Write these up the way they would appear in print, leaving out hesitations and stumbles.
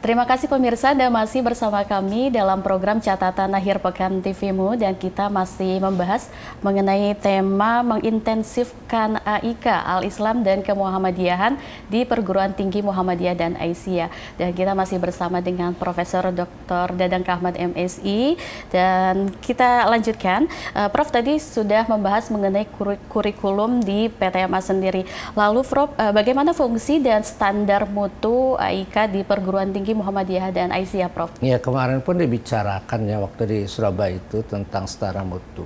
Terima kasih pemirsa, Anda masih bersama kami dalam program Catatan Akhir Pekan TVMU dan kita masih membahas mengenai tema mengintensifkan AIK Al-Islam dan Kemuhammadiyahan di Perguruan Tinggi Muhammadiyah dan Aisyah. Dan kita masih bersama dengan Profesor Dr. Dadang Kahmat MSI dan kita lanjutkan. Prof tadi sudah membahas mengenai kurikulum di PTMA sendiri. Lalu Prof, bagaimana fungsi dan standar mutu AIK di Perguruan Tinggi Muhammadiyah dan Aisyah, Prof? Ya, kemarin pun dibicarakan ya waktu di Surabaya itu tentang setara mutu.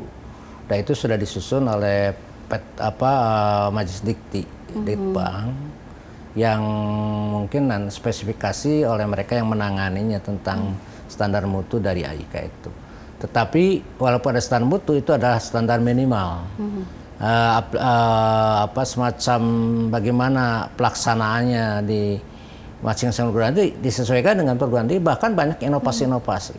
Dan itu sudah disusun oleh Majelis Dikti Ditbang yang mungkin spesifikasi oleh mereka yang menanganinya tentang standar mutu dari AIK itu. Tetapi walaupun ada standar mutu itu adalah standar minimal. Semacam bagaimana pelaksanaannya di masing-masing perguruan tinggi disesuaikan dengan perguruan tinggi, bahkan banyak inovasi-inovasi.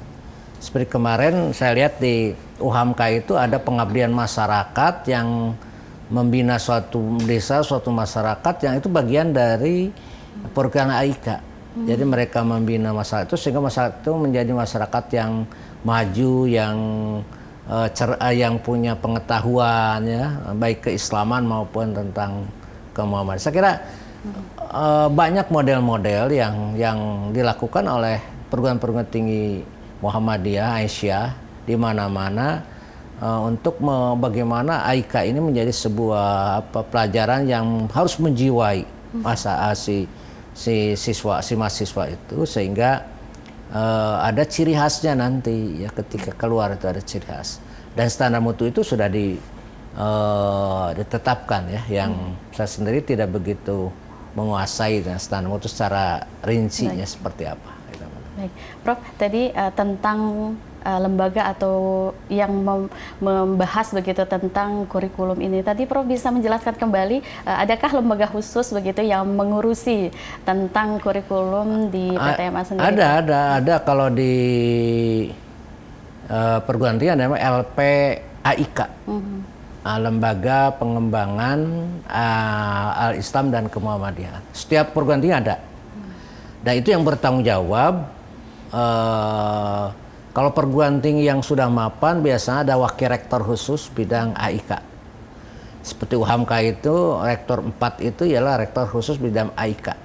Seperti kemarin saya lihat di UHAMKA itu ada pengabdian masyarakat yang membina suatu desa, suatu masyarakat yang itu bagian dari program AIK. Jadi mereka membina masyarakat itu sehingga masyarakat itu menjadi masyarakat yang maju, yang punya pengetahuan ya, baik keislaman maupun tentang kemuhammadiyah. Saya kira banyak model-model yang dilakukan oleh perguruan-perguruan tinggi Muhammadiyah, Aisyah di mana-mana untuk bagaimana AIK ini menjadi sebuah pelajaran yang harus menjiwai si mahasiswa itu sehingga ada ciri khasnya nanti ya, ketika keluar itu ada ciri khas. Dan standar mutu itu sudah ditetapkan ya, yang saya sendiri tidak begitu menguasai dan standar mutu secara rincinya seperti apa. Baik, Prof, tadi tentang lembaga atau yang membahas begitu tentang kurikulum ini. Tadi Prof bisa menjelaskan kembali, adakah lembaga khusus begitu yang mengurusi tentang kurikulum di PTMA sendiri? Ada. Kalau di perguruan tinggi namanya LPAIK. Lembaga Pengembangan Al-Islam dan Kemuhammadiyahan. Setiap perguruan tinggi ada. Dan itu yang bertanggung jawab. Kalau perguruan tinggi yang sudah mapan biasanya ada wakil rektor khusus bidang AIK. Seperti UHAMKA itu rektor 4 itu ialah rektor khusus bidang AIK.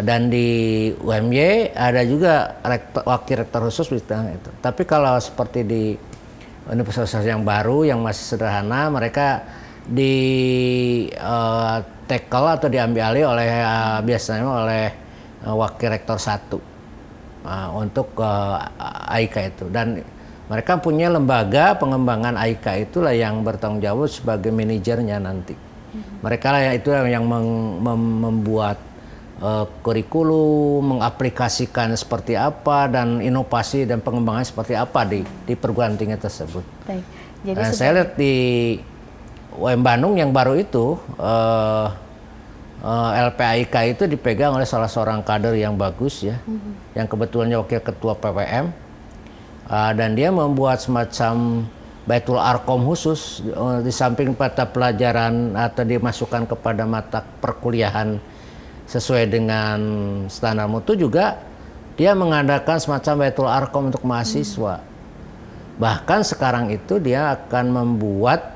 Dan di UMY ada juga wakil rektor khusus bidang itu. Tapi kalau seperti di universitas yang baru yang masih sederhana, mereka di tackle atau diambil alih oleh biasanya oleh wakil rektor 1 untuk AIK itu. Dan mereka punya lembaga pengembangan AIK itulah yang bertanggung jawab sebagai manajernya nanti. Mereka lah itu yang membuat kurikulum, mengaplikasikan seperti apa dan inovasi dan pengembangan seperti apa di perguruan tinggi tersebut. Baik. Jadi saya lihat di UM Bandung yang baru itu LPAIK itu dipegang oleh salah seorang kader yang bagus ya, yang kebetulannya wakil ketua PPM, dan dia membuat semacam Baitul Arqam khusus di samping mata pelajaran atau dimasukkan kepada mata perkuliahan sesuai dengan standar mutu, juga dia mengadakan semacam Baitul Arqam untuk mahasiswa. Bahkan sekarang itu dia akan membuat,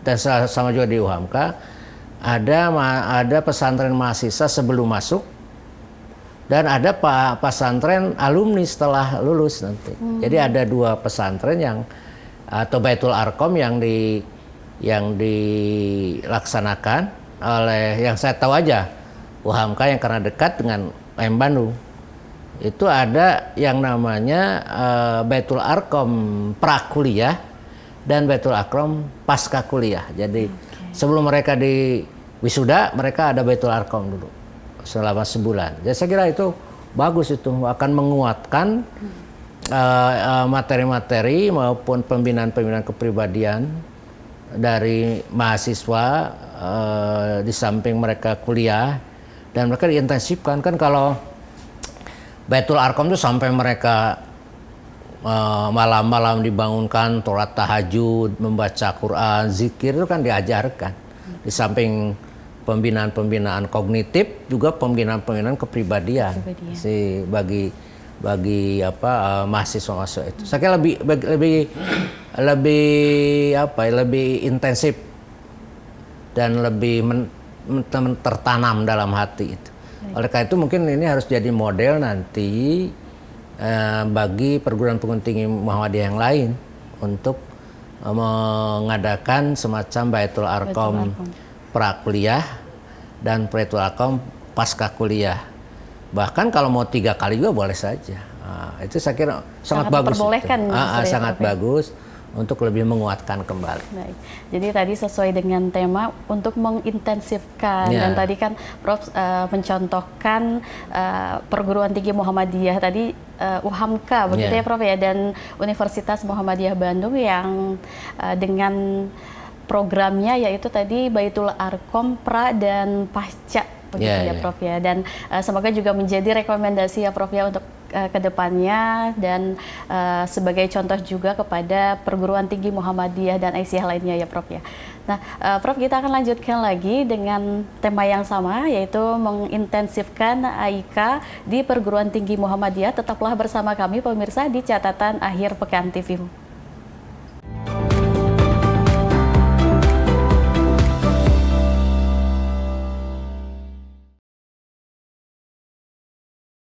dan sama juga di UHAMKA, ada pesantren mahasiswa sebelum masuk dan ada pesantren alumni setelah lulus nanti. Jadi ada 2 pesantren atau Baitul Arqam yang dilaksanakan oleh, yang saya tahu aja, UHAMKA yang karena dekat dengan UM Bandung. Itu ada yang namanya Baitul Arqam prakuliah dan Baitul Arqam pasca kuliah. Jadi sebelum mereka di wisuda, mereka ada Baitul Arqam dulu selama sebulan. Jadi saya kira itu bagus, itu akan menguatkan materi-materi maupun pembinaan-pembinaan kepribadian dari mahasiswa di samping mereka kuliah, dan mereka diintensifkan. Kan kalau Baitul Arqam itu sampai mereka malam-malam dibangunkan, sholat tahajud, membaca Quran, zikir, itu kan diajarkan. Di samping pembinaan kognitif, juga pembinaan kepribadian bagi mahasiswa itu. Saya kira lebih intensif dan lebih tertanam dalam hati itu. Oleh karena itu mungkin ini harus jadi model nanti bagi perguruan tinggi Muhammadiyah yang lain untuk mengadakan semacam Baitul Arqam prakuliah dan Baitul Arqam pasca kuliah. Bahkan kalau mau 3 kali juga boleh saja. Itu saya kira sangat bagus. Sangat bagus untuk lebih menguatkan kembali. Baik. Jadi tadi sesuai dengan tema untuk mengintensifkan dan tadi kan Prof mencontohkan perguruan tinggi Muhammadiyah tadi UHAMKA begitu ya Prof ya, dan Universitas Muhammadiyah Bandung yang dengan programnya yaitu tadi Baitul Arqam pra dan pasca begitu ya Prof ya, dan semoga juga menjadi rekomendasi ya Prof ya untuk kedepannya dan sebagai contoh juga kepada perguruan tinggi Muhammadiyah dan Aisyah lainnya ya Prof ya. Nah Prof, kita akan lanjutkan lagi dengan tema yang sama yaitu mengintensifkan AIK di perguruan tinggi Muhammadiyah. Tetaplah bersama kami pemirsa di Catatan Akhir Pekan TV.